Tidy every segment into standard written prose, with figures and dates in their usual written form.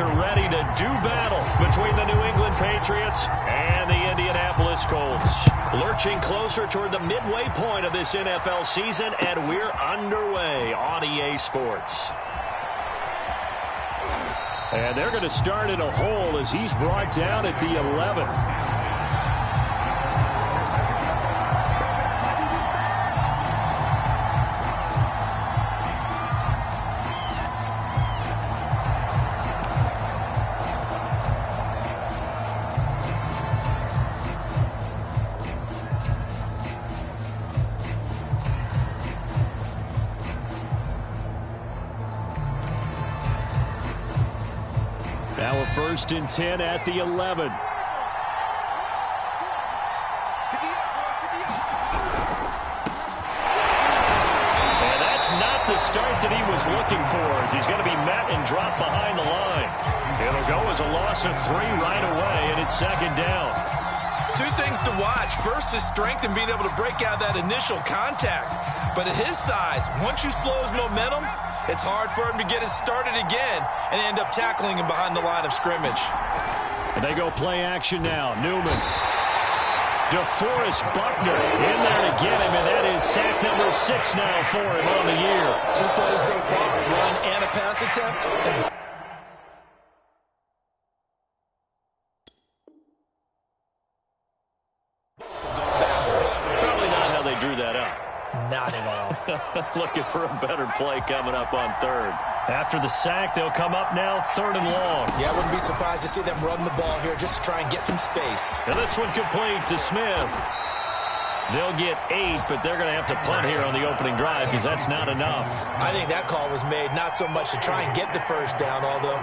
Are ready to do battle between the New England Patriots and the Indianapolis Colts. Lurching closer toward the midway point of this NFL season, and we're underway on EA Sports. And they're going to start in a hole as he's brought down at the 11. Now a 1st and 10 at the 11. And that's not the start that he was looking for, as he's going to be met and dropped behind the line. It'll go as a loss of 3 right away, and it's 2nd down. 2 things to watch. First, his strength and being able to break out that initial contact. But at his size, once you slow his momentum, it's hard for him to get it started again and end up tackling him behind the line of scrimmage. And they go play action now. Newman. DeForest Buckner in there to get him, and that is sack number 6 now for him on the year. 2 plays so far, run and a pass attempt. Probably not how they drew that up. Not at all. Looking for a better play coming up on 3rd. After the sack, they'll come up now 3rd and long. Yeah, I wouldn't be surprised to see them run the ball here just to try and get some space. And this one complete to Smith. They'll get 8, but they're going to have to punt here on the opening drive because that's not enough. I think that call was made not so much to try and get the 1st down, although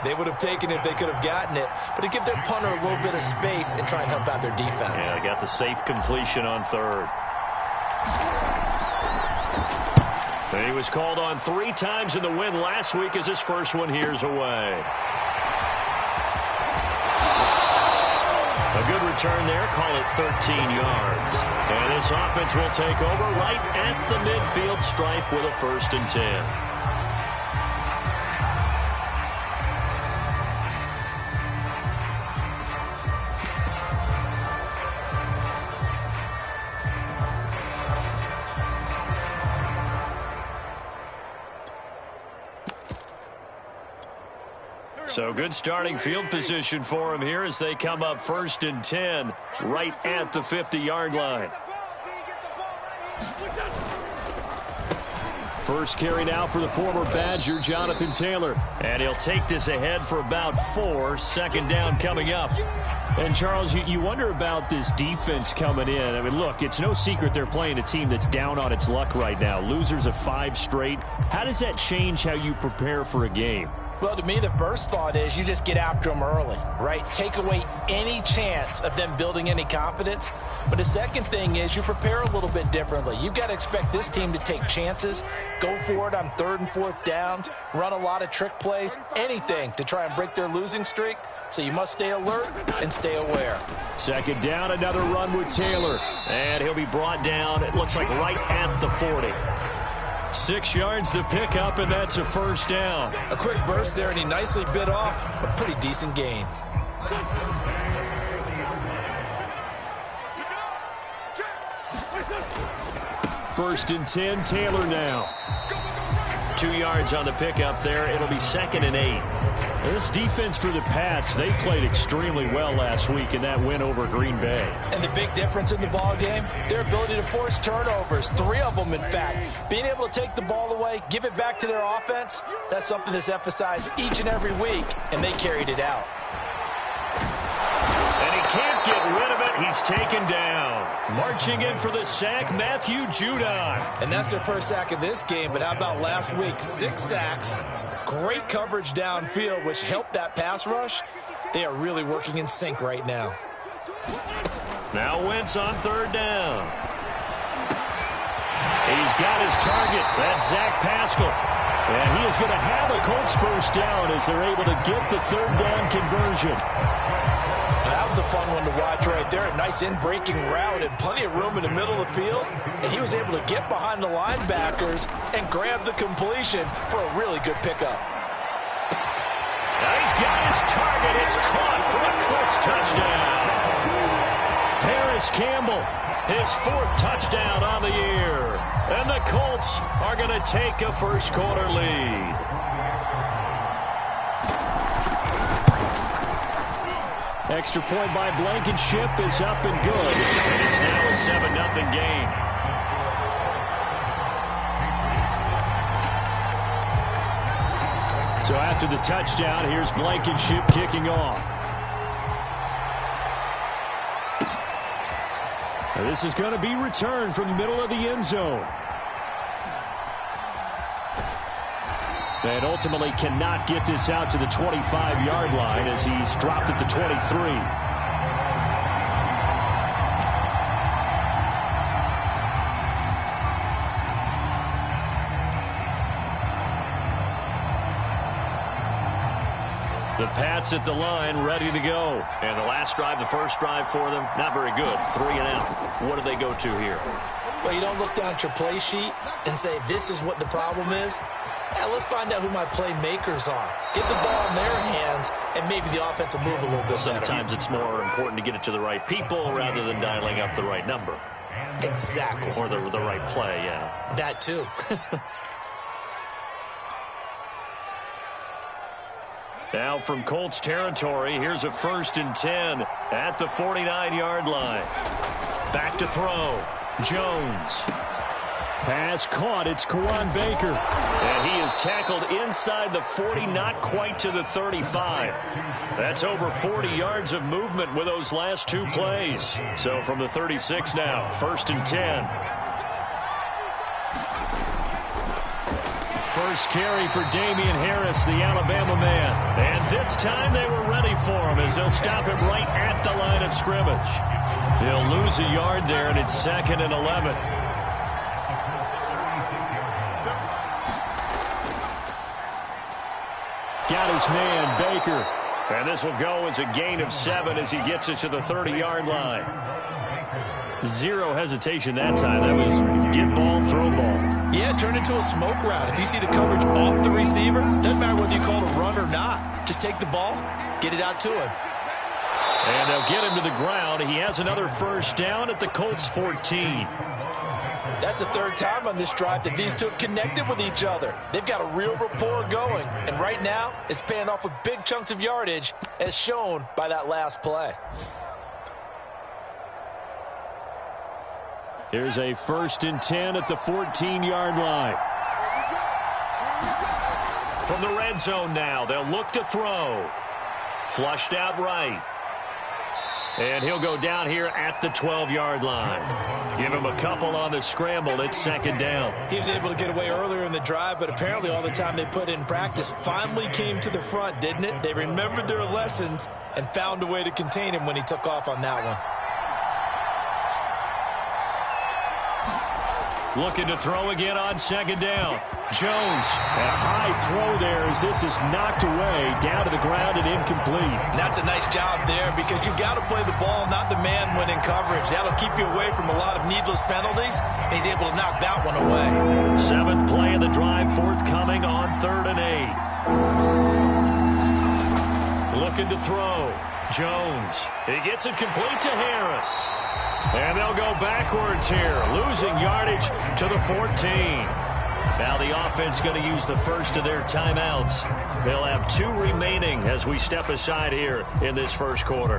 they would have taken it if they could have gotten it, but to give their punter a little bit of space and try and help out their defense. Yeah, they got the safe completion on 3rd. He was called on 3 times in the win last week as his first one here's away. A good return there, call it 13 yards. And this offense will take over right at the midfield stripe with a 1st and 10. So good starting field position for him here as they come up 1st and 10 right at the 50-yard line. First carry now for the former Badger, Jonathan Taylor. And he'll take this ahead for about 4. 2nd down coming up. And, Charles, you wonder about this defense coming in. I mean, look, it's no secret they're playing a team that's down on its luck right now. Losers of 5 straight. How does that change how you prepare for a game? Well, to me, the first thought is you just get after them early, right? Take away any chance of them building any confidence. But the second thing is you prepare a little bit differently. You've got to expect this team to take chances, go for it on 3rd and 4th downs, run a lot of trick plays, anything to try and break their losing streak. So you must stay alert and stay aware. 2nd down, another run with Taylor. And he'll be brought down, it looks like right at the 40. 6 yards to pick up, and that's a 1st down. A quick burst there, and he nicely bit off a pretty decent gain. First and 10, Taylor now. 2 yards on the pickup there. It'll be 2nd and 8. This defense for the Pats, they played extremely well last week in that win over Green Bay. And the big difference in the ball game, their ability to force turnovers, 3 of them in fact. Being able to take the ball away, give it back to their offense, that's something that's emphasized each and every week, and they carried it out. And he can't get rid of it. He's taken down. Marching in for the sack, Matthew Judon. And that's their first sack of this game, but how about last week? 6 sacks. Great coverage downfield, which helped that pass rush. They are really working in sync right now. Now Wentz on 3rd down. He's got his target. That's Zach Pascal. And he is going to have a Colts 1st down as they're able to get the 3rd down conversion. That was a fun one to watch right there. A nice in-breaking route and plenty of room in the middle of the field. And he was able to get behind the linebackers and grab the completion for a really good pickup. He's got his target. It's caught for a Colts touchdown. Harris Campbell, his 4th touchdown on the year. And the Colts are going to take a first-quarter lead. Extra point by Blankenship is up and good. And it's now a 7-0 game. So after the touchdown, here's Blankenship kicking off. And this is going to be returned from the middle of the end zone. And ultimately cannot get this out to the 25-yard line as he's dropped at the 23. The Pats at the line, ready to go. And the last drive, the first drive for them, not very good. 3 and out. What do they go to here? Well, you don't look down at your play sheet and say, this is what the problem is. Yeah, let's find out who my playmakers are. Get the ball in their hands, and maybe the offense will move a little bit Sometimes it's more important to get it to the right people rather than dialing up the right number. Exactly. Or the right play, yeah. That too. Now from Colts territory, here's a 1st and 10 at the 49-yard line. Back to throw. Jones. Pass caught. It's Kawan Baker. And he is tackled inside the 40, not quite to the 35. That's over 40 yards of movement with those last 2 plays. So from the 36 now, 1st and 10. First carry for Damian Harris, the Alabama man. And this time they were ready for him as they'll stop him right at the line of scrimmage. He'll lose a yard there, and it's 2nd and 11. Got his man, Baker. And this will go as a gain of 7 as he gets it to the 30-yard line. Zero hesitation that time. That was get ball, throw ball. Yeah, turn into a smoke route. If you see the coverage off the receiver, doesn't matter whether you call it a run or not. Just take the ball, get it out to him. And they'll get him to the ground. He has another first down at the Colts 14. That's the 3rd time on this drive that these two have connected with each other. They've got a real rapport going. And right now, it's paying off with big chunks of yardage, as shown by that last play. Here's a 1st and 10 at the 14-yard line. From the red zone now, they'll look to throw. Flushed out right. And he'll go down here at the 12-yard line. Give him a couple on the scramble. It's 2nd down. He was able to get away earlier in the drive, but apparently all the time they put in practice finally came to the front, didn't it? They remembered their lessons and found a way to contain him when he took off on that one. Looking to throw again on 2nd down. Jones, a high throw there as this is knocked away, down to the ground and incomplete. And that's a nice job there because you've got to play the ball, not the man when in coverage. That'll keep you away from a lot of needless penalties, and he's able to knock that one away. 7th play of the drive forthcoming on 3rd and 8. Looking to throw. Jones. He gets it complete to Harris. And they'll go backwards here, losing yardage to the 14. Now the offense going to use the first of their timeouts. They'll have 2 remaining as we step aside here in this first quarter.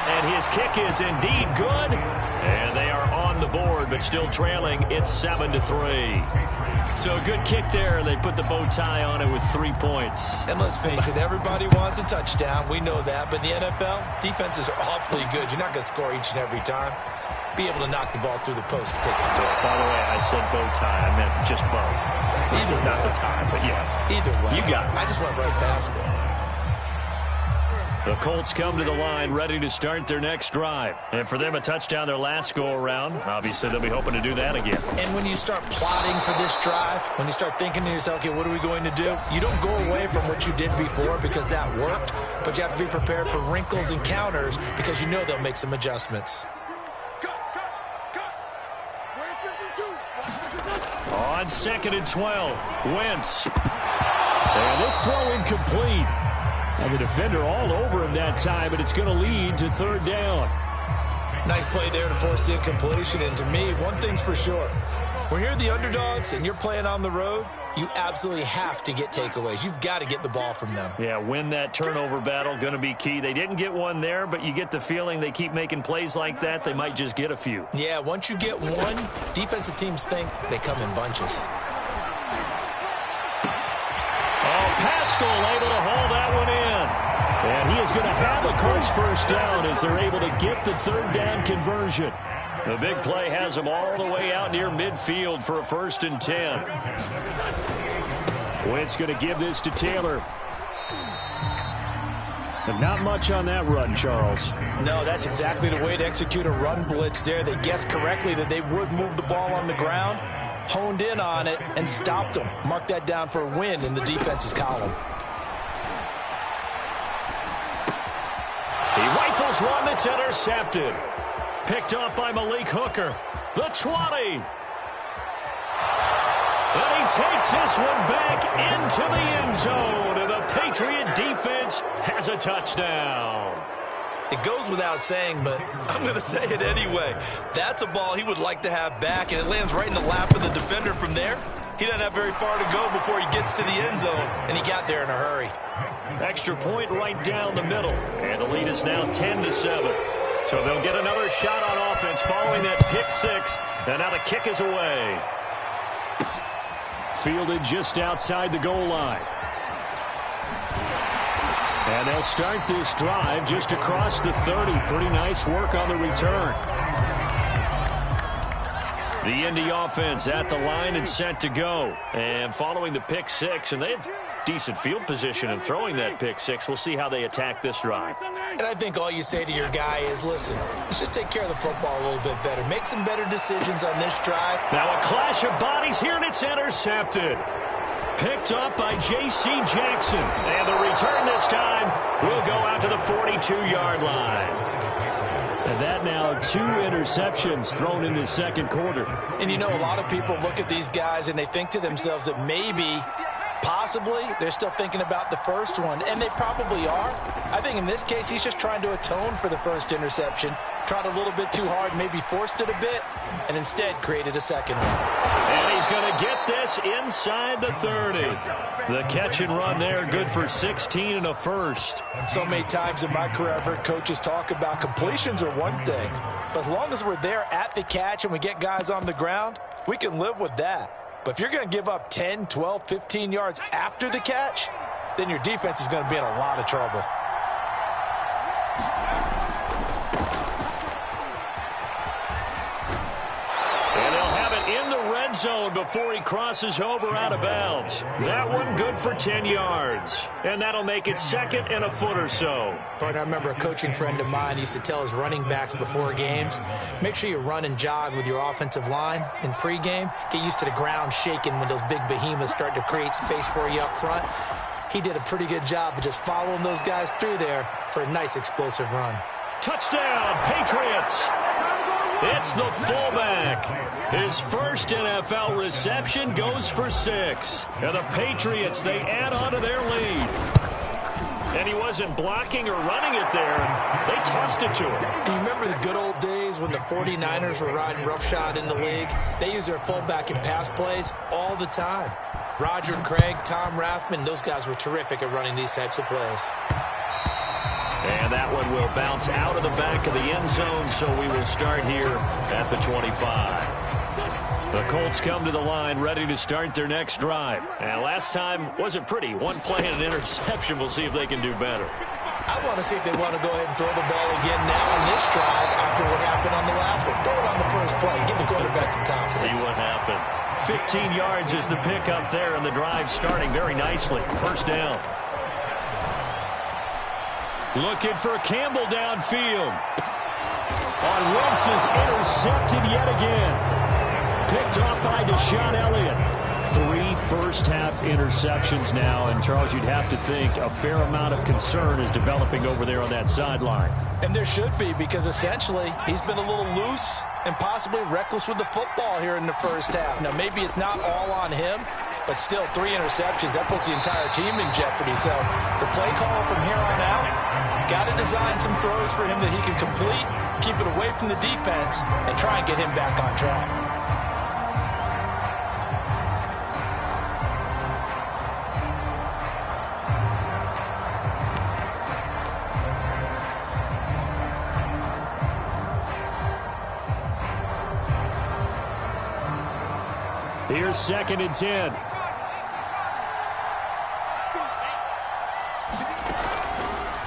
And his kick is indeed good. And they are on the board, but still trailing. It's 7-3. So a good kick there, and they put the bow tie on it with 3 points. And let's face it, everybody wants a touchdown. We know that. But in the NFL, defenses are awfully good. You're not going to score each and every time. Be able to knock the ball through the post and take it to it. By the way, I said bow tie. I meant just bow. Either way. Not the tie, but yeah. Either way. You got it. I just went right past it. The Colts come to the line ready to start their next drive. And for them, a touchdown their last go-around. Obviously, they'll be hoping to do that again. And when you start plotting for this drive, when you start thinking to yourself, okay, what are we going to do? You don't go away from what you did before because that worked, but you have to be prepared for wrinkles and counters because you know they'll make some adjustments. On 2nd and 12, Wentz. And this throw incomplete. And the defender all over him that time, and it's going to lead to 3rd down. Nice play there to force the incompletion. And to me, one thing's for sure. When you're the underdogs and you're playing on the road, you absolutely have to get takeaways. You've got to get the ball from them. Yeah, win that turnover battle, going to be key. They didn't get one there, but you get the feeling they keep making plays like that, they might just get a few. Yeah, once you get one, defensive teams think they come in bunches. Oh, Pascal able to haul that one in. And he is going to have a Colts first down as they're able to get the 3rd down conversion. The big play has them all the way out near midfield for a 1st and 10. Wentz going to give this to Taylor. And not much on that run, Charles. No, that's exactly the way to execute a run blitz there. They guessed correctly that they would move the ball on the ground, honed in on it, and stopped them. Mark that down for a win in the defense's column. He rifles one that's intercepted. Picked up by Malik Hooker. The 20. And he takes this one back into the end zone. And the Patriot defense has a touchdown. It goes without saying, but I'm going to say it anyway. That's a ball he would like to have back, and it lands right in the lap of the defender from there. He doesn't have very far to go before he gets to the end zone, and he got there in a hurry. Extra point right down the middle. And the lead is now 10-7. So they'll get another shot on offense following that pick 6. And now the kick is away. Fielded just outside the goal line. And they'll start this drive just across the 30. Pretty nice work on the return. The Indy offense at the line and set to go. And following the pick 6, and they had decent field position in throwing that pick 6. We'll see how they attack this drive. And I think all you say to your guy is, listen, let's just take care of the football a little bit better. Make some better decisions on this drive. Now a clash of bodies here, and it's intercepted. Picked up by J.C. Jackson. And the return this time will go out to the 42-yard line. And that now 2 interceptions thrown in the 2nd quarter. And you know, a lot of people look at these guys and they think to themselves that maybe, possibly, they're still thinking about the first one. And they probably are. I think in this case, he's just trying to atone for the first interception. Tried a little bit too hard, maybe forced it a bit, and instead created a second one. And he's going to get this inside the 30. The catch and run there, good for 16 and a first. So many times in my career, I've heard coaches talk about completions are one thing. But as long as we're there at the catch and we get guys on the ground, we can live with that. But if you're going to give up 10, 12, 15 yards after the catch, then your defense is going to be in a lot of trouble. Zone before he crosses over out of bounds. That one good for 10 yards. And that'll make it 2nd and a foot or so. Partner, I remember a coaching friend of mine used to tell his running backs before games, make sure you run and jog with your offensive line in pregame. Get used to the ground shaking when those big behemoths start to create space for you up front. He did a pretty good job of just following those guys through there for a nice explosive run. Touchdown, Patriots! It's the fullback. His first NFL reception goes for 6. And the Patriots, they add on to their lead. And he wasn't blocking or running it there. They tossed it to him. Do you remember the good old days when the 49ers were riding roughshod in the league? They used their fullback in pass plays all the time. Roger Craig, Tom Rathman, those guys were terrific at running these types of plays. And that one will bounce out of the back of the end zone, so we will start here at the 25. The Colts come to the line ready to start their next drive. And last time wasn't pretty. One play and an interception. We'll see if they can do better. I want to see if they want to go ahead and throw the ball again now on this drive after what happened on the last one. Throw it on the first play. Give the quarterback some confidence. See what happens. 15 yards is the pickup there, and the drive starting very nicely. First down. Looking for Campbell downfield. On Wentz is intercepted yet again. Picked off by Deshaun Elliott. 3 first-half interceptions now, and Charles, you'd have to think a fair amount of concern is developing over there on that sideline. And there should be, because essentially he's been a little loose and possibly reckless with the football here in the first half. Now, maybe it's not all on him, but still 3 interceptions. That puts the entire team in jeopardy. So the play call from here on out, got to design some throws for him that he can complete, keep it away from the defense, and try and get him back on track. Here's 2nd and 10.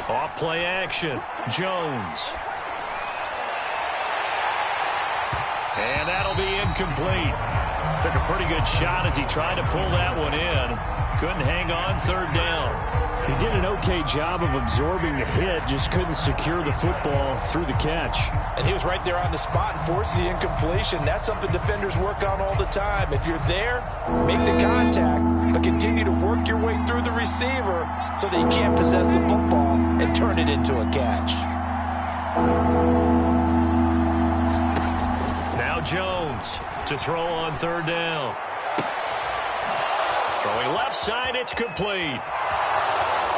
Off play action. Jones. And that'll be incomplete. Took a pretty good shot as he tried to pull that one in. Couldn't hang on 3rd down. He did an okay job of absorbing the hit, just couldn't secure the football through the catch. And he was right there on the spot and forced the incompletion. That's something defenders work on all the time. If you're there, make the contact, but continue to work your way through the receiver so that he can't possess the football and turn it into a catch. Now Jones to throw on 3rd down. Throwing left side, it's complete.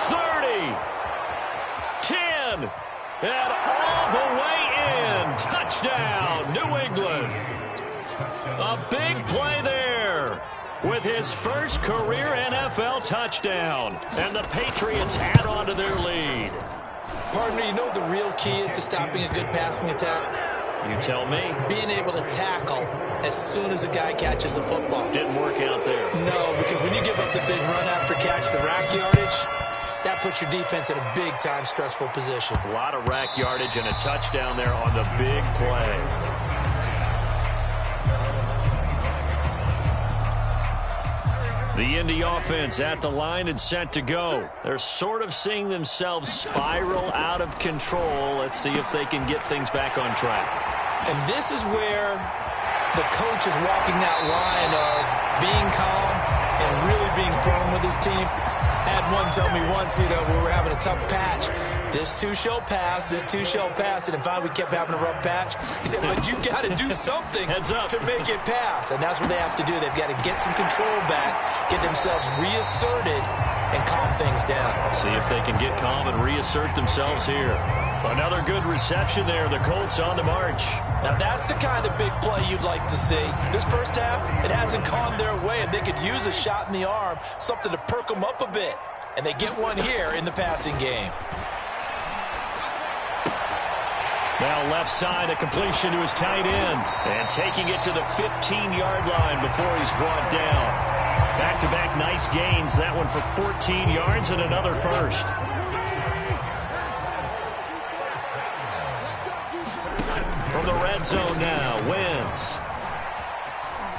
30, 10, and all the way in. Touchdown, New England. A big play there with his first career NFL touchdown. And the Patriots add on to their lead. Partner, you know what the real key is to stopping a good passing attack? You tell me. Being able to tackle as soon as a guy catches the football. Didn't work out there. No, because when you give up the big run after catch, the rack yardage, that puts your defense in a big-time stressful position. A lot of rack yardage and a touchdown there on the big play. The Indy offense at the line and set to go. They're sort of seeing themselves spiral out of control. Let's see if they can get things back on track. And this is where the coach is walking that line of being calm and really being firm with his team. Had one tell me once, we were having a tough patch. This too shall pass, this too shall pass. And finally we kept having a rough patch. He said, but you got to do something to make it pass. And that's what they have to do. They've got to get some control back, get themselves reasserted, and calm things down. See if they can get calm and reassert themselves here. Another good reception there. The Colts on the march. Now that's the kind of big play you'd like to see. This first half, it hasn't gone their way, and they could use a shot in the arm, something to perk them up a bit. And they get one here in the passing game. Now left side, a completion to his tight end. And taking it to the 15-yard line before he's brought down. Back-to-back nice gains. That one for 14 yards and another first. From the red zone now, Wentz.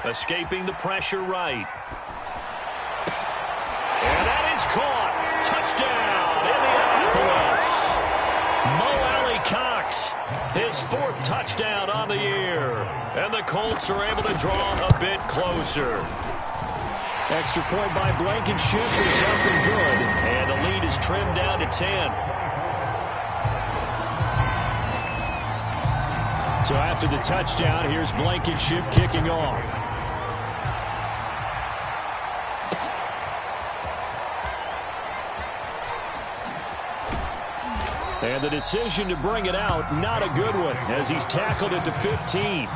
Escaping the pressure right. And that is caught. Touchdown, Indianapolis. Mo Alley-Cox, his 4th touchdown on the year. And the Colts are able to draw a bit closer. Extra point by Blankenship is up and good. And the lead is trimmed down to 10. So after the touchdown, here's Blankenship kicking off. And the decision to bring it out, not a good one, as he's tackled at the 15.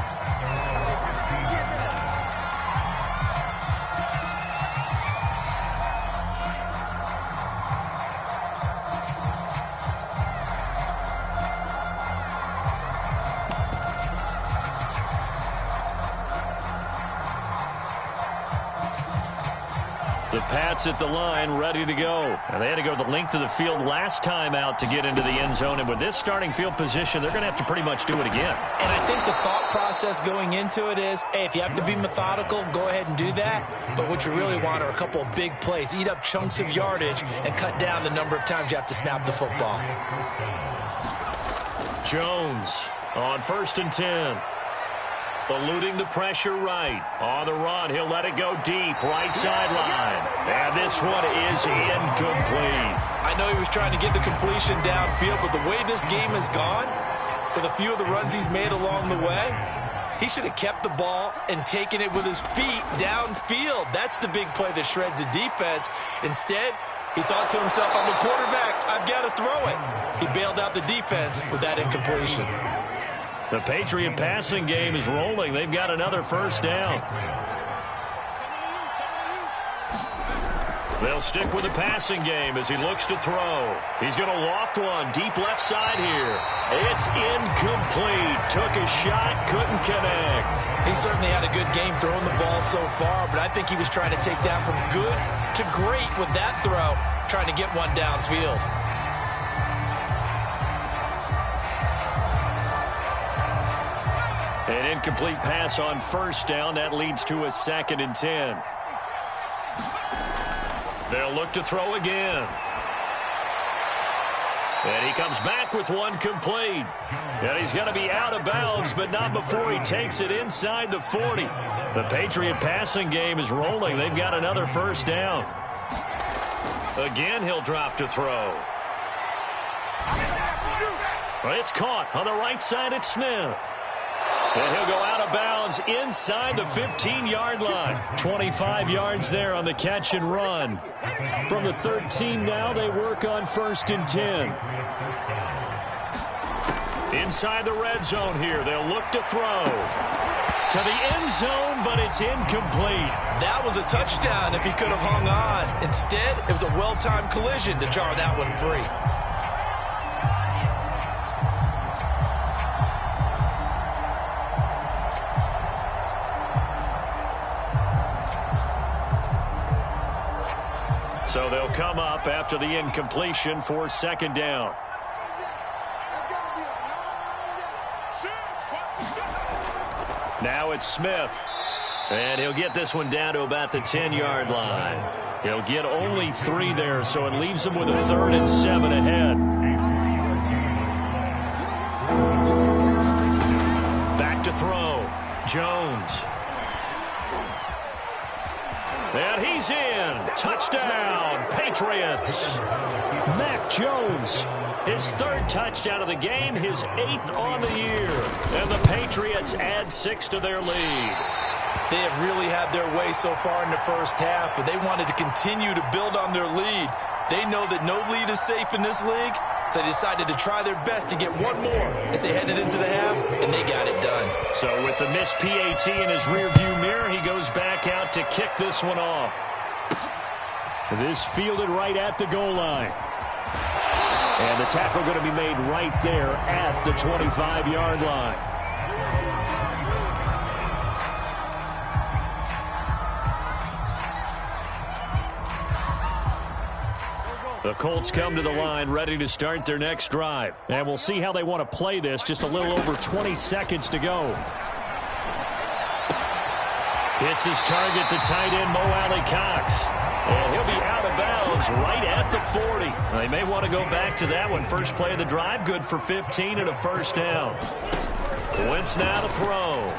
The Pats at the line, ready to go. And they had to go the length of the field last time out to get into the end zone. And with this starting field position, they're going to have to pretty much do it again. And I think the thought process going into it is, hey, if you have to be methodical, go ahead and do that. But what you really want are a couple of big plays. Eat up chunks of yardage and cut down the number of times you have to snap the football. Jones on 1st and 10. Eluding the pressure right. On the run, he'll let it go deep. Right sideline. And this one is incomplete. I know he was trying to get the completion downfield, but the way this game has gone, with a few of the runs he's made along the way, he should have kept the ball and taken it with his feet downfield. That's the big play that shreds the defense. Instead, he thought to himself, I'm a quarterback, I've got to throw it. He bailed out the defense with that incompletion. The Patriot passing game is rolling. They've got another first down. They'll stick with the passing game as he looks to throw. He's going to loft one deep left side here. It's incomplete. Took a shot, couldn't connect. He certainly had a good game throwing the ball so far, but I think he was trying to take that from good to great with that throw, trying to get one downfield. An incomplete pass on first down. That leads to a 2nd and 10. They'll look to throw again. And he comes back with one complete. And he's going to be out of bounds, but not before he takes it inside the 40. The Patriot passing game is rolling. They've got another first down. Again, he'll drop to throw. Well, it's caught on the right side at Smith. And he'll go out of bounds inside the 15-yard line. 25 yards there on the catch and run. From the 13 now, they work on 1st and 10. Inside the red zone here, they'll look to throw. To the end zone, but it's incomplete. That was a touchdown if he could have hung on. Instead, it was a well-timed collision to jar that one free. So they'll come up after the incompletion for 2nd down. Now it's Smith. And he'll get this one down to about the 10-yard line. He'll get only 3 there, so it leaves him with a 3rd and 7 ahead. Back to throw. Jones. And he's in. Touchdown, Patriots. Mac Jones, his 3rd touchdown of the game, his 8th on the year. And the Patriots add 6 to their lead. They have really had their way so far in the first half, but they wanted to continue to build on their lead. They know that no lead is safe in this league, so they decided to try their best to get one more as they headed into the half, and they got it done. So with the missed PAT in his rearview mirror, he goes back out to kick this one off. This fielded right at the goal line. And the tackle going to be made right there at the 25-yard line. The Colts come to the line ready to start their next drive. And we'll see how they want to play this. Just a little over 20 seconds to go. Hits his target, the tight end, Mo Alley-Cox. And he'll be out of bounds right at the 40. They may want to go back to that one. First play of the drive, good for 15 and a first down. Wentz now to throw.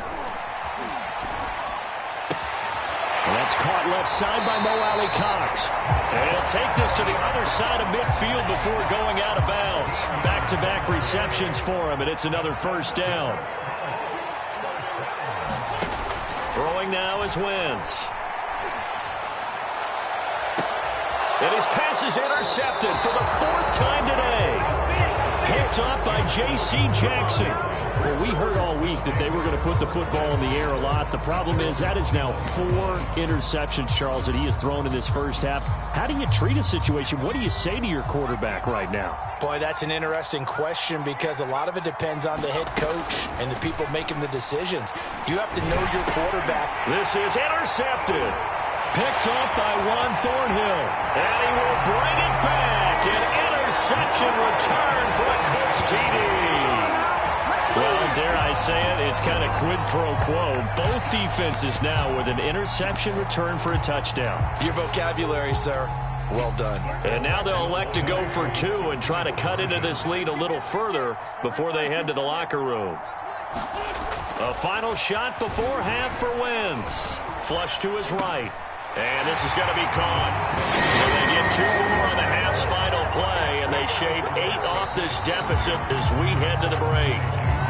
And that's caught left side by Mo Alley-Cox. And he'll take this to the other side of midfield before going out of bounds. Back-to-back receptions for him, and it's another first down. Throwing now is Wentz. And his pass is intercepted for the 4th time today. Picked off by J.C. Jackson. Well, we heard all week that they were going to put the football in the air a lot. The problem is that is now 4 interceptions, Charles, that he has thrown in this first half. How do you treat a situation? What do you say to your quarterback right now? Boy, that's an interesting question because a lot of it depends on the head coach and the people making the decisions. You have to know your quarterback. This is intercepted. Picked off by Juan Thornhill. And he will bring it back. An interception return for a Colts TD. Well, dare I say it, it's kind of quid pro quo. Both defenses now with an interception return for a touchdown. Your vocabulary, sir. Well done. And now they'll elect to go for two and try to cut into this lead a little further before they head to the locker room. A final shot before half for Wentz. Flush to his right. And this is going to be caught. So they get 2 more on the half's final play, and they shave 8 off this deficit as we head to the break.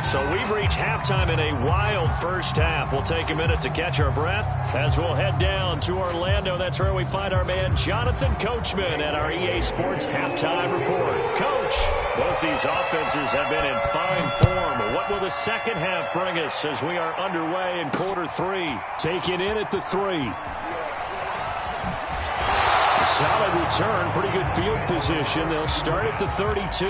So we've reached halftime in a wild first half. We'll take a minute to catch our breath as we'll head down to Orlando. That's where we find our man Jonathan Coachman at our EA Sports Halftime Report. Coach, both these offenses have been in fine form. What will the second half bring us as we are underway in quarter 3? Taking in at the 3. A solid return, pretty good field position. They'll start at the 32.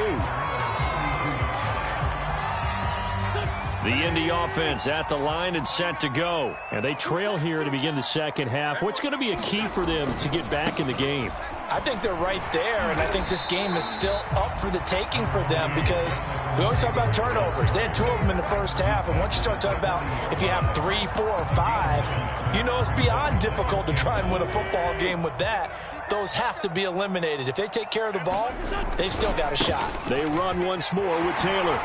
The Indy offense at the line and set to go. And they trail here to begin the second half. What's going to be a key for them to get back in the game? I think they're right there, and I think this game is still up for the taking for them because we always talk about turnovers. They had 2 of them in the first half, and once you start talking about if you have 3, 4, or 5, you know it's beyond difficult to try and win a football game with that. Those have to be eliminated. If they take care of the ball, they've still got a shot. They run once more with Taylor.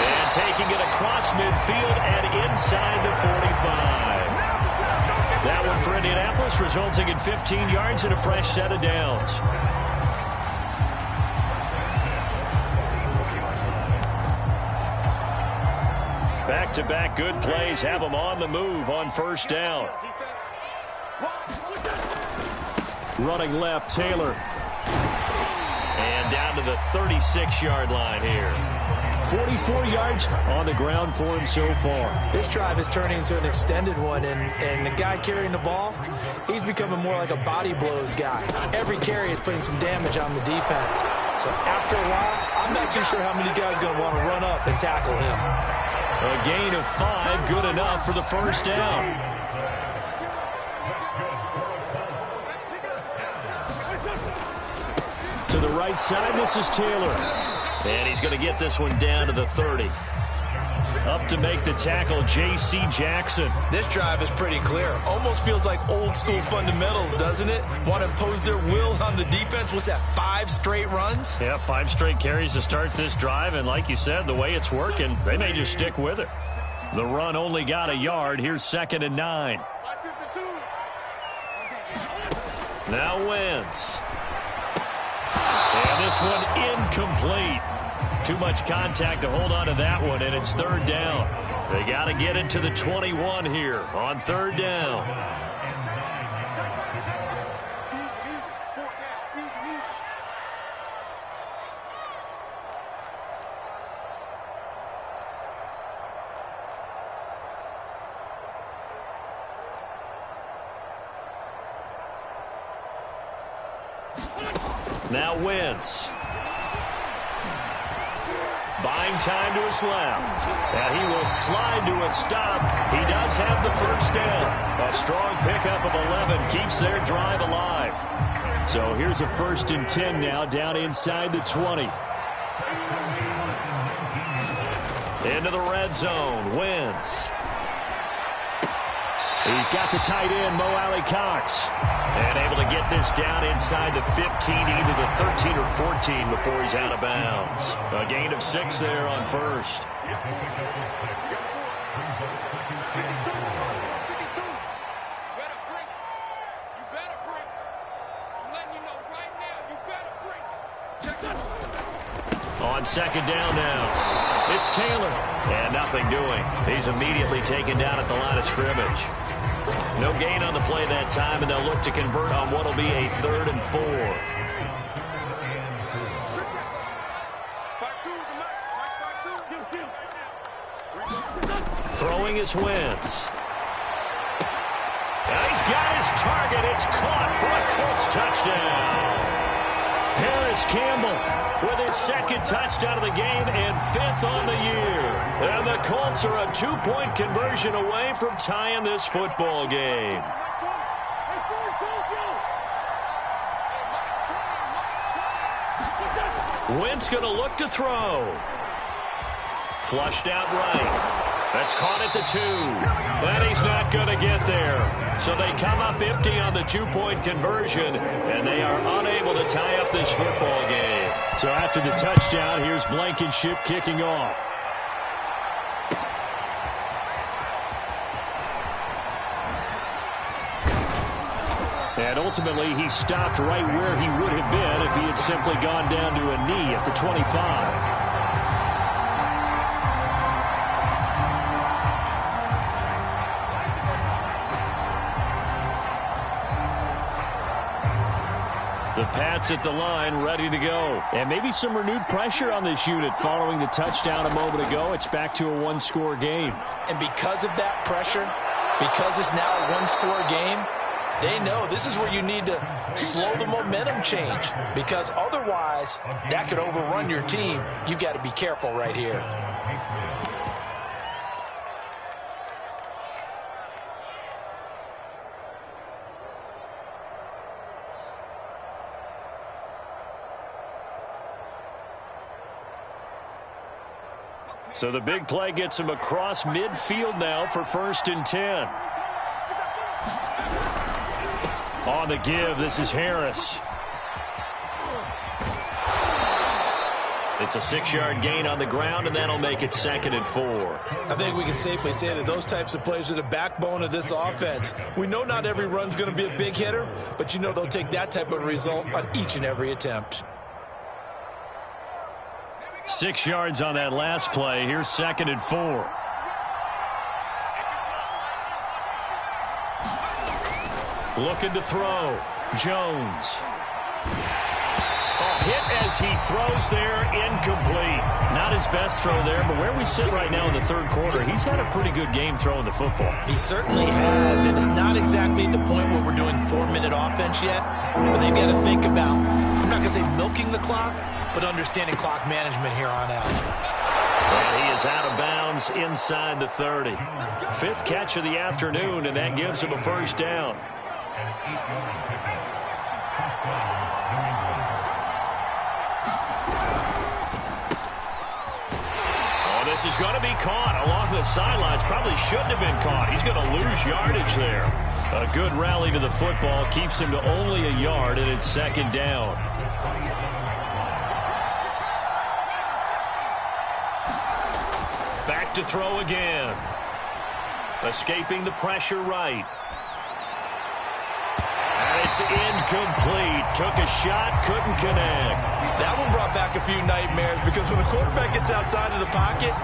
And taking it across midfield and inside the 45. That one for Indianapolis, resulting in 15 yards and a fresh set of downs. Back-to-back good plays have them on the move on first down. Running left, Taylor. And down to the 36-yard line here. 44 yards on the ground for him so far. This drive is turning into an extended one, and the guy carrying the ball, he's becoming more like a body blows guy. Every carry is putting some damage on the defense. So after a while, I'm not too sure how many guys are going to want to run up and tackle him. A gain of 5, good enough for the first down. To the right side, this is Taylor. And he's going to get this one down to the 30. Up to make the tackle, J.C. Jackson. This drive is pretty clear. Almost feels like old school fundamentals, doesn't it? Want to impose their will on the defense. What's that, 5 straight runs? Yeah, 5 straight carries to start this drive. And like you said, the way it's working, they may just stick with it. The run only got a yard. Here's 2nd and 9. Now Wentz. And this one incomplete. Too much contact to hold on to that one, and it's 3rd down. They got to get it to the 21 here on 3rd down. Now Wentz. Buying time to his left. And he will slide to a stop. He does have the first down. A strong pickup of 11 keeps their drive alive. So here's a 1st and 10 now down inside the 20. Into the red zone. Wentz. He's got the tight end, Mo Alley-Cox. And able to get this down inside the 15, either the 13 or 14 before he's out of bounds. A gain of 6 there on first. On 2nd down now, it's Taylor. And nothing doing. He's immediately taken down at the line of scrimmage. No gain on the play that time, and they'll look to convert on what will be a 3rd and 4. Throwing is Wentz. And he's got his target. It's caught for a Colts touchdown. Harris Campbell with his 2nd touchdown of the game and 5th on the year. And the Colts are a 2-point conversion away from tying this football game. Wentz going to look to throw. Flushed out right. That's caught at the 2. And he's not going to get there. So they come up empty on the 2-point conversion, and they are unable to tie up this football game. So after the touchdown, here's Blankenship kicking off. And ultimately, he stopped right where he would have been if he had simply gone down to a knee at the 25. The Pats at the line, ready to go. And maybe some renewed pressure on this unit following the touchdown a moment ago. It's back to a one-score game. And because of that pressure, because it's now a one-score game, they know this is where you need to slow the momentum change, because otherwise that could overrun your team. You've got to be careful right here. So the big play gets him across midfield now for 1st and 10. On the give, this is Harris. It's a 6-yard gain on the ground, and that'll make it 2nd and 4. I think we can safely say that those types of plays are the backbone of this offense. We know not every run's going to be a big hitter, but you know they'll take that type of result on each and every attempt. 6 yards on that last play. Here's 2nd and 4. Looking to throw. Jones. Hit as he throws there, incomplete. Not his best throw there, but where we sit right now in the 3rd quarter, he's had a pretty good game throwing the football. He certainly has, and it's not exactly at the point where we're doing 4-minute offense yet, but they've got to think about, I'm not going to say milking the clock, but understanding clock management here on out. And he is out of bounds inside the 30. 5th catch of the afternoon, and that gives him a 1st down. Oh, this is going to be caught along the sidelines. Probably shouldn't have been caught. He's going to lose yardage there. A good rally to the football keeps him to only a yard, and it's 2nd down. Back to throw again. Escaping the pressure right. And it's incomplete. Took a shot, couldn't connect. That one brought back a few nightmares, because when a quarterback gets outside of the pocket,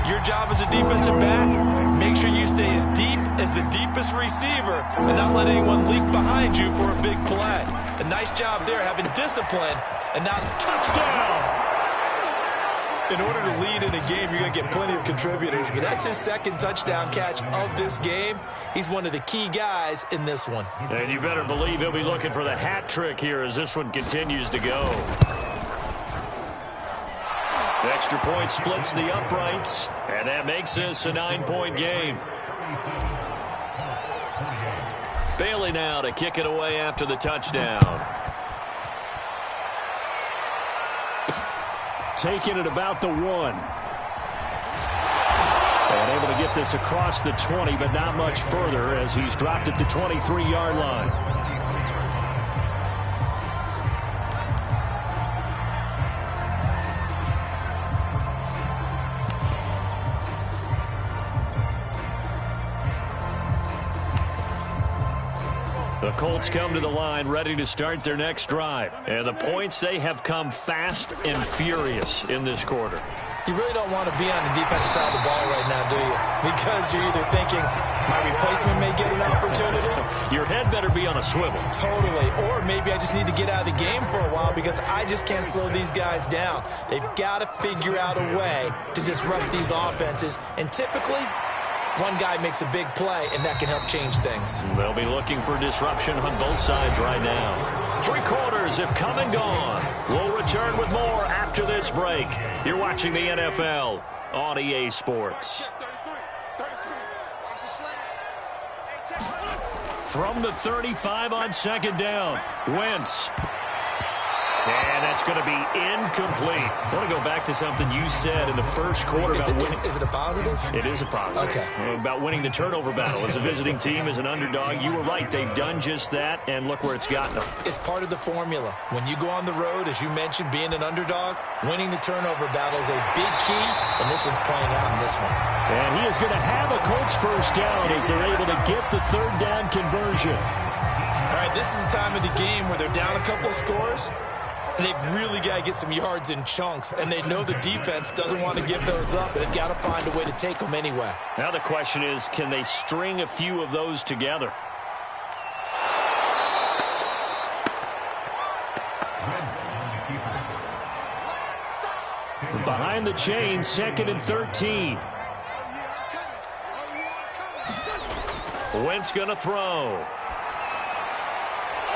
your job as a defensive back, make sure you stay as deep as the deepest receiver and not let anyone leak behind you for a big play. A nice job there, having discipline, and now touchdown. In order to lead in a game, you're going to get plenty of contributors, but that's his 2nd touchdown catch of this game. He's one of the key guys in this one. And you better believe he'll be looking for the hat trick here as this one continues to go. The extra point splits the uprights, and that makes this a 9-point game. Bailey now to kick it away after the touchdown. Taking it about the 1. And able to get this across the 20, but not much further as he's dropped at the 23-yard line. The Colts come to the line ready to start their next drive. And the points, they have come fast and furious in this quarter. You really don't want to be on the defensive side of the ball right now, do you? Because you're either thinking, my replacement may get an opportunity. Your head better be on a swivel. Totally. Or maybe I just need to get out of the game for a while because I just can't slow these guys down. They've got to figure out a way to disrupt these offenses. And typically, one guy makes a big play, and that can help change things. They'll be looking for disruption on both sides right now. 3 quarters have come and gone. We'll return with more after this break. You're watching the NFL on EA Sports. From the 35 on second down, Wentz. And that's going to be incomplete. I want to go back to something you said in the first quarter about winning. Is it a positive? It is a positive. Okay. About winning the turnover battle. As a visiting team, as an underdog, you were right. They've done just that, and look where it's gotten them. It's part of the formula. When you go on the road, as you mentioned, being an underdog, winning the turnover battle is a big key, and this one's playing out in this one. And he is going to have a Colts first down as they're able to get the third down conversion. All right, this is the time of the game where they're down a couple of scores, and they've really got to get some yards in chunks, and they know the defense doesn't want to give those up, but they've got to find a way to take them anyway. Now the question is, can they string a few of those together? Behind the chain, 2nd and 13. Wentz going to throw.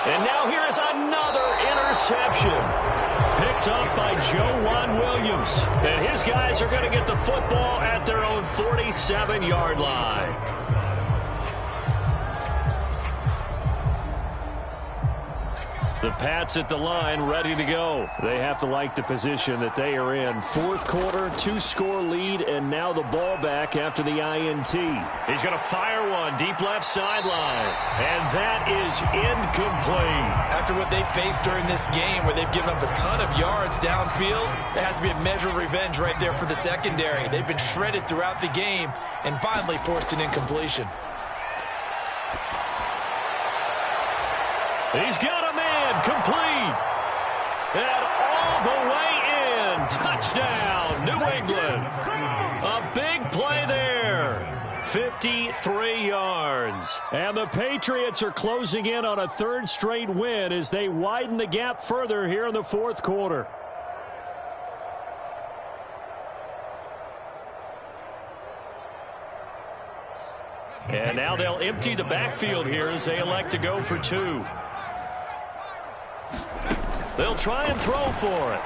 And now here is another interception. Picked up by Joe Williams. And his guys are going to get the football at their own 47-yard line. The Pats at the line, ready to go. They have to like the position that they are in. Fourth quarter, 2-score lead, and now the ball back after the INT. He's going to fire one deep left sideline, and that is incomplete. After what they've faced during this game, where they've given up a ton of yards downfield, there has to be a measure of revenge right there for the secondary. They've been shredded throughout the game and finally forced an incompletion. He's got a man complete. And all the way in. Touchdown, New England. A big play there. 53 yards. And the Patriots are closing in on a third straight win as they widen the gap further here in the fourth quarter. And now they'll empty the backfield here as they elect to go for two. They'll try and throw for it.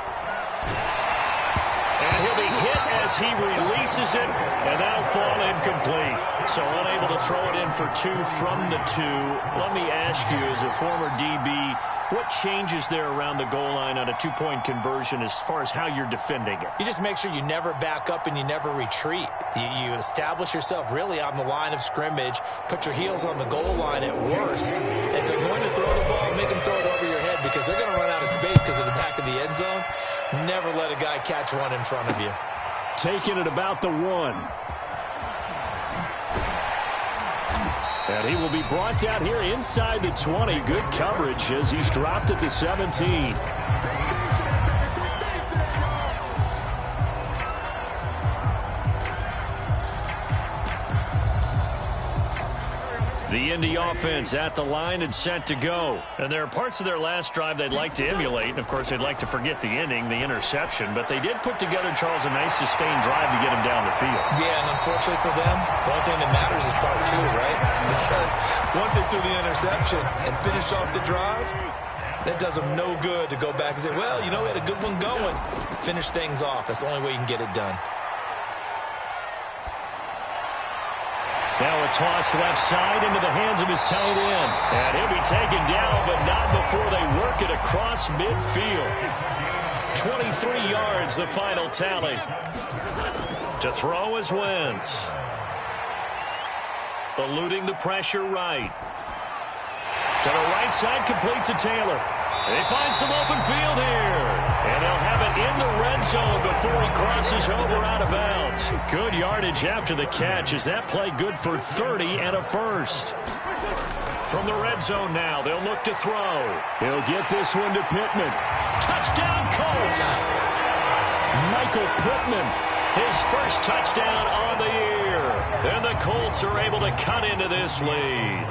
And he'll be hit as he releases it, and that'll fall incomplete. So unable to throw it in for two from the two. Let me ask you, as a former DB, what changes there around the goal line on a two-point conversion as far as how you're defending it? You just make sure you never back up and you never retreat. You establish yourself really on the line of scrimmage, put your heels on the goal line at worst. If they're going to throw the ball, make them throw it over your head because they're going to run out of space because of the back of the end zone. Never let a guy catch one in front of you. Taking it about the 1. And he will be brought down here inside the 20. Good coverage as he's dropped at the 17. The Indy offense at the line and set to go. And there are parts of their last drive they'd like to emulate. And, of course, they'd like to forget the inning, the interception. But they did put together, Charles, a nice sustained drive to get him down the field. Yeah, and unfortunately for them, the only thing that matters is part two, right? Because once they threw the interception and finished off the drive, that does them no good to go back and say, well, you know, we had a good one going. Finish things off. That's the only way you can get it done. Now a toss left side into the hands of his tight end. And he'll be taken down, but not before they work it across midfield. 23 yards, the final tally. To throw is Wentz. Eluding the pressure right. To the right side, complete to Taylor. They find some open field here. And they'll have it in the red zone before he crosses over out of bounds. Good yardage after the catch. Is that play good for 30 and a first? From the red zone now, they'll look to throw. He'll get this one to Pittman. Touchdown, Colts! Michael Pittman, his first touchdown on the year. And the Colts are able to cut into this lead.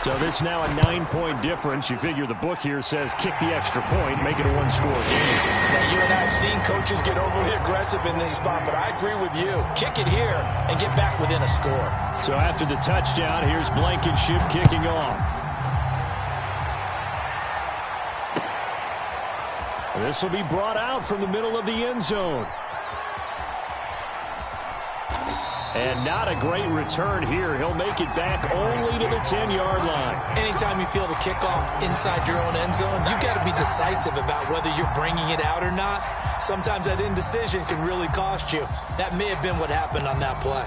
So this now a 9-point difference. You figure the book here says kick the extra point, make it a one-score game. Now, you and I have seen coaches get overly aggressive in this spot, but I agree with you. Kick it here and get back within a score. So after the touchdown, here's Blankenship kicking off. This will be brought out from the middle of the end zone. And not a great return here. He'll make it back only to the 10-yard line. Anytime you feel the kickoff inside your own end zone, you've got to be decisive about whether you're bringing it out or not. Sometimes that indecision can really cost you. That may have been what happened on that play.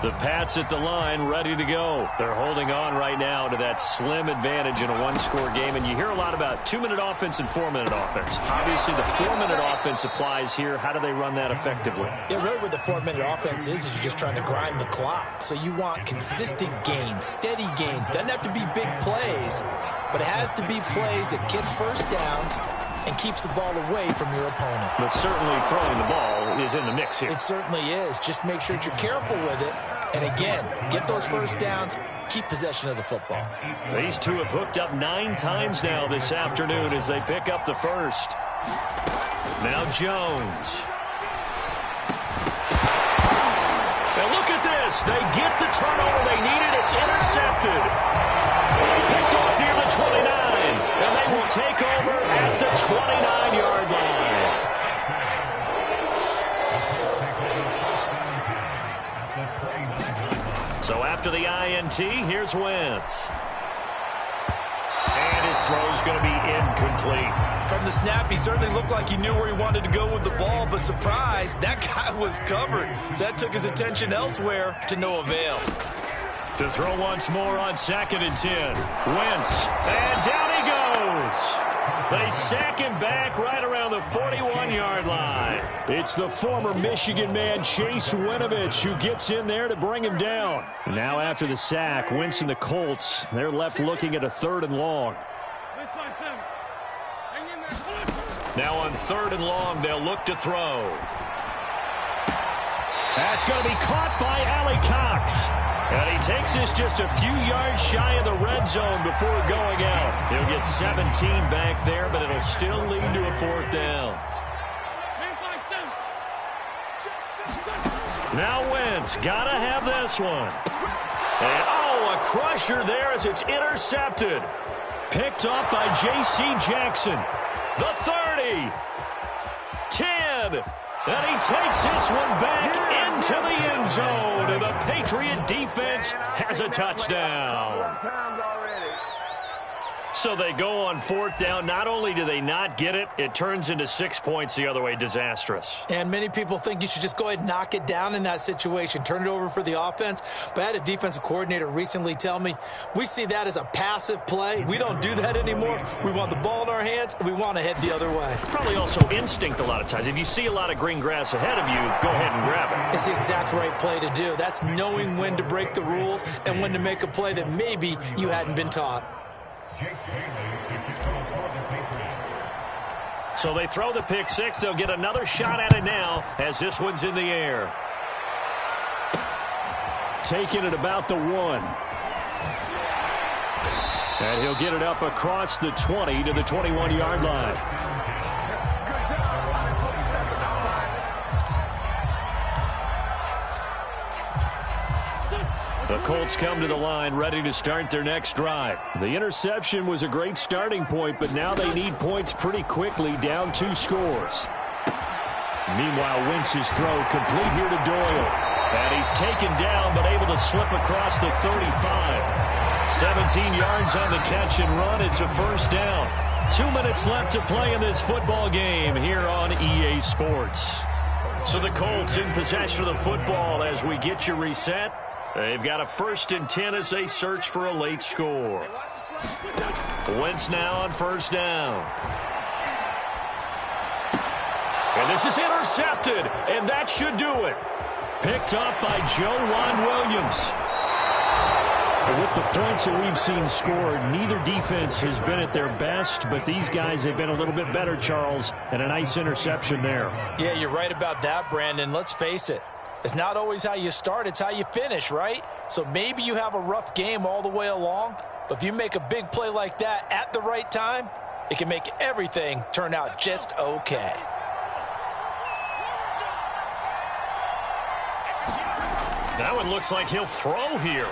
The Pats at the line, ready to go. They're holding on right now to that slim advantage in a one-score game. And you hear a lot about 2-minute offense and 4-minute offense. Obviously, the 4-minute offense applies here. How do they run that effectively? Yeah, really what the 4-minute offense is you're just trying to grind the clock. So you want consistent gains, steady gains. Doesn't have to be big plays, but it has to be plays that gets first downs and keeps the ball away from your opponent. But certainly throwing the ball is in the mix here. It certainly is. Just make sure that you're careful with it. And again, get those first downs, keep possession of the football. These two have hooked up 9 times now this afternoon as they pick up the first. Now Jones. Now look at this. They get the turnover they needed. It's intercepted. Picked off near the 29. And they will take over at the 29-yard line. So after the INT, here's Wentz. And his throw's going to be incomplete. From the snap, he certainly looked like he knew where he wanted to go with the ball, but surprise, that guy was covered. So that took his attention elsewhere to no avail. To throw once more on 2nd and 10. Wentz, and down he goes. They sack him back right around the 41-yard line. It's the former Michigan man, Chase Winovich, who gets in there to bring him down. Now after the sack, Wentz and the Colts, they're left looking at a 3rd and long. Now on 3rd and long, they'll look to throw. That's going to be caught by Allie Cox. And he takes this just a few yards shy of the red zone before going out. He'll get 17 back there, but it'll still lead to a 4th down. Now Wentz, gotta have this one. And oh, a crusher there as it's intercepted. Picked off by J.C. Jackson. The 30. 10. And he takes this one back into the end zone. And the Patriot defense has a touchdown. So they go on 4th down. Not only do they not get it, it turns into 6 points the other way. Disastrous. And many people think you should just go ahead and knock it down in that situation. Turn it over for the offense. But I had a defensive coordinator recently tell me, we see that as a passive play. We don't do that anymore. We want the ball in our hands, and we want to head the other way. Probably also instinct a lot of times. If you see a lot of green grass ahead of you, go ahead and grab it. It's the exact right play to do. That's knowing when to break the rules and when to make a play that maybe you hadn't been taught. So they throw the pick 6. They'll get another shot at it now as this one's in the air. Taking it about the 1. And he'll get it up across the 20 to the 21-yard line. The Colts come to the line ready to start their next drive. The interception was a great starting point, but now they need points pretty quickly, down 2 scores. Meanwhile, Wentz's throw complete here to Doyle. And he's taken down, but able to slip across the 35. 17 yards on the catch and run. It's a 1st down. 2 minutes left to play in this football game here on EA Sports. So the Colts in possession of the football as we get you reset. They've got a 1st and 10 as they search for a late score. Wentz now on 1st down. And this is intercepted, and that should do it. Picked up by Juwan Williams. With the points that we've seen scored, neither defense has been at their best, but these guys have been a little bit better, Charles, and a nice interception there. Yeah, you're right about that, Brandon. Let's face it. It's not always how you start, it's how you finish, right? So maybe you have a rough game all the way along, but if you make a big play like that at the right time, it can make everything turn out just okay. Now it looks like he'll throw here.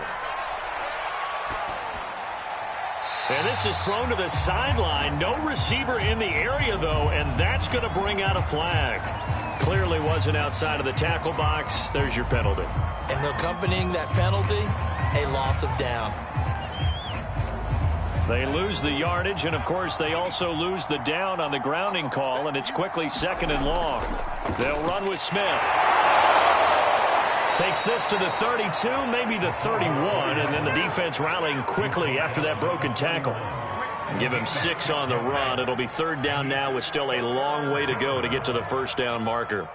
And this is thrown to the sideline. No receiver in the area, though, and that's going to bring out a flag. Clearly wasn't outside of the tackle box. There's your penalty. And accompanying that penalty, a loss of down. They lose the yardage, and, of course, they also lose the down on the grounding call, and it's quickly 2nd and long. They'll run with Smith. Takes this to the 32, maybe the 31, and then the defense rallying quickly after that broken tackle. Give him 6 on the run. It'll be 3rd down now with still a long way to go to get to the 1st down marker.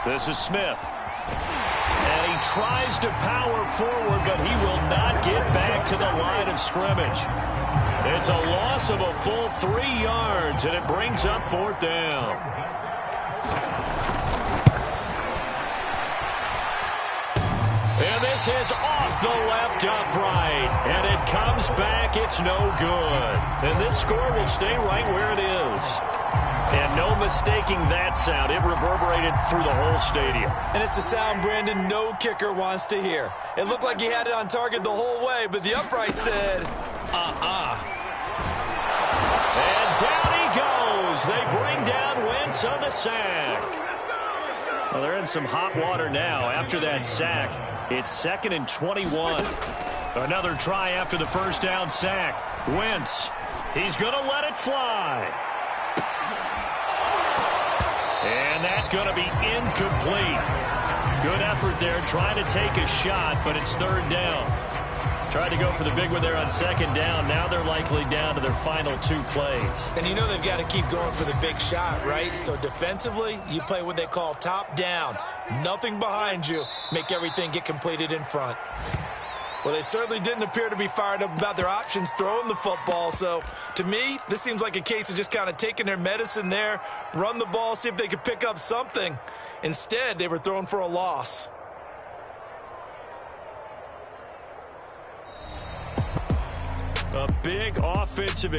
This is Smith. And he tries to power forward, but he will not get back to the line of scrimmage. It's a loss of a full 3 yards, and it brings up 4th down. And this is off the left upright, and it comes back. It's no good. And this score will stay right where it is. And no mistaking that sound. It reverberated through the whole stadium. And it's the sound, Brandon, no kicker wants to hear. It looked like he had it on target the whole way, but the upright said, And down he goes. They bring down Wentz on the sack. Well, they're in some hot water now. After that sack, it's 2nd and 21. Another try after the 1st down sack. Wentz, he's going to let it fly. And that's going to be incomplete. Good effort there trying to take a shot, but it's 3rd down. Tried to go for the big one there on 2nd down. Now they're likely down to their final 2 plays. And you know they've got to keep going for the big shot, right? So defensively, you play what they call top down. Nothing behind you. Make everything get completed in front. Well, they certainly didn't appear to be fired up about their options throwing the football. So, to me, this seems like a case of just kind of taking their medicine there, run the ball, see if they could pick up something. Instead, they were thrown for a loss. A big offensive